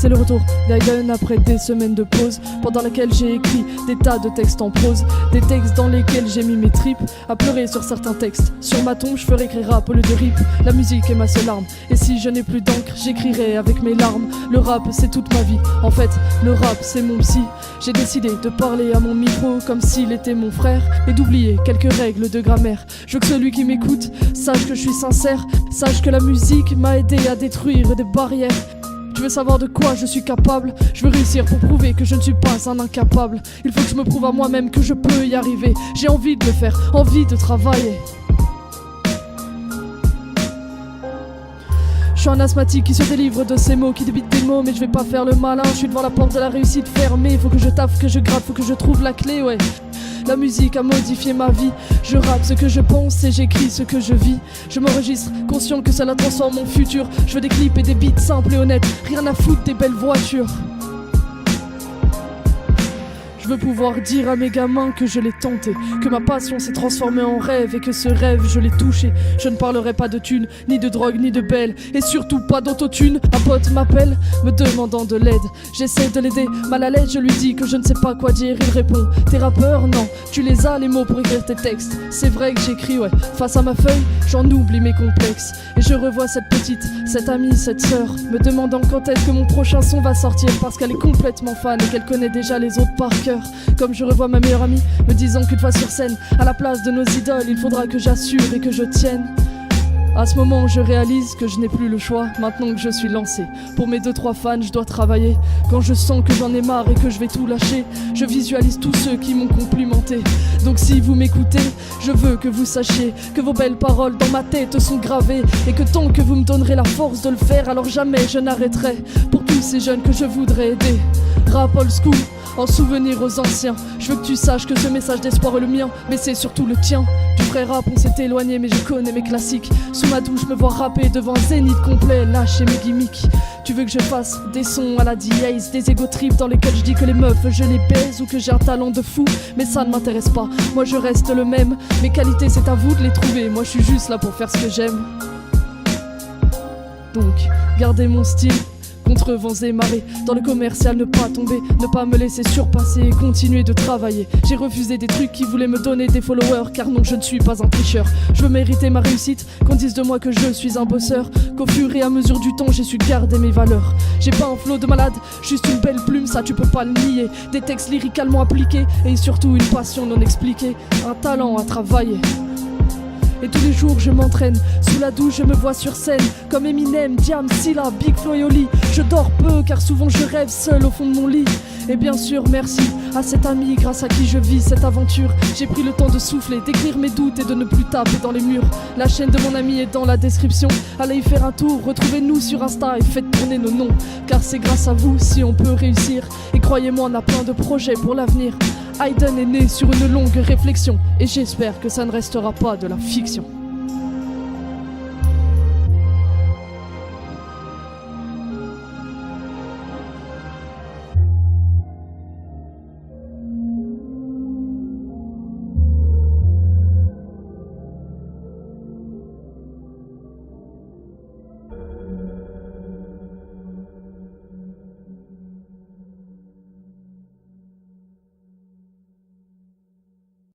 C'est le retour d'Aiden après des semaines de pause, pendant laquelle j'ai écrit des tas de textes en prose, des textes dans lesquels j'ai mis mes tripes, à pleurer sur certains textes. Sur ma tombe je ferai écrire rap au lieu de rip. La musique est ma seule arme, et si je n'ai plus d'encre, j'écrirai avec mes larmes. Le rap c'est toute ma vie, en fait le rap c'est mon psy. J'ai décidé de parler à mon micro comme s'il était mon frère, et d'oublier quelques règles de grammaire. Je veux que celui qui m'écoute sache que je suis sincère, sache que la musique m'a aidé à détruire des barrières. Je veux savoir de quoi je suis capable, je veux réussir pour prouver que je ne suis pas un incapable. Il faut que je me prouve à moi-même que je peux y arriver. J'ai envie de le faire, envie de travailler. Je suis un asthmatique qui se délivre de ces mots, qui débite des mots, mais je vais pas faire le malin. Je suis devant la porte de la réussite fermée, faut que je taffe, que je gratte, faut que je trouve la clé, ouais. La musique a modifié ma vie, je rappe ce que je pense et j'écris ce que je vis. Je m'enregistre, conscient que cela transforme mon futur. Je veux des clips et des beats simples et honnêtes, rien à foutre des belles voitures. Je veux pouvoir dire à mes gamins que je l'ai tenté, que ma passion s'est transformée en rêve et que ce rêve je l'ai touché. Je ne parlerai pas de thunes, ni de drogue, ni de belle, et surtout pas d'autotune. Un pote m'appelle, me demandant de l'aide. J'essaie de l'aider, mal à l'aise je lui dis que je ne sais pas quoi dire. Il répond, t'es rappeur? Non, tu les as les mots pour écrire tes textes. C'est vrai que j'écris, ouais, face à ma feuille, j'en oublie mes complexes. Et je revois cette petite, cette amie, cette sœur, me demandant quand est-ce que mon prochain son va sortir, parce qu'elle est complètement fan et qu'elle connaît déjà les autres par cœur. Comme je revois ma meilleure amie me disant qu'une fois sur scène, à la place de nos idoles, il faudra que j'assure et que je tienne. À ce moment je réalise que je n'ai plus le choix, maintenant que je suis lancé. Pour mes 2-3 fans je dois travailler. Quand je sens que j'en ai marre et que je vais tout lâcher, je visualise tous ceux qui m'ont complimenté. Donc si vous m'écoutez, je veux que vous sachiez que vos belles paroles dans ma tête sont gravées, et que tant que vous me donnerez la force de le faire, alors jamais je n'arrêterai. Pour tous ces jeunes que je voudrais aider, rap old school, en souvenir aux anciens. Je veux que tu saches que ce message d'espoir est le mien, mais c'est surtout le tien. Du vrai rap on s'est éloigné, mais je connais mes classiques. Sous ma douche me vois rapper devant un zénith complet, lâcher mes gimmicks. Tu veux que je fasse des sons à la D-Ace, des ego trips dans lesquels je dis que les meufs je les baise, ou que j'ai un talent de fou, mais ça ne m'intéresse pas. Moi je reste le même, mes qualités c'est à vous de les trouver. Moi je suis juste là pour faire ce que j'aime. Donc gardez mon style contre vents et marées, dans le commercial ne pas tomber, ne pas me laisser surpasser et continuer de travailler. J'ai refusé des trucs qui voulaient me donner des followers, car non je ne suis pas un tricheur. Je veux mériter ma réussite, qu'on dise de moi que je suis un bosseur, qu'au fur et à mesure du temps j'ai su garder mes valeurs. J'ai pas un flow de malade, juste une belle plume, ça tu peux pas le nier. Des textes lyricalement appliqués et surtout une passion non expliquée, un talent à travailler. Et tous les jours je m'entraîne, sous la douche je me vois sur scène, comme Eminem, Diam, Silla, Big Flo et Oli. Je dors peu car souvent je rêve seul au fond de mon lit. Et bien sûr merci à cet ami grâce à qui je vis cette aventure. J'ai pris le temps de souffler, d'écrire mes doutes et de ne plus taper dans les murs. La chaîne de mon ami est dans la description, allez y faire un tour, retrouvez-nous sur Insta et faites tourner nos noms. Car c'est grâce à vous si on peut réussir, et croyez-moi on a plein de projets pour l'avenir. Aiden est né sur une longue réflexion, et j'espère que ça ne restera pas de la fiction.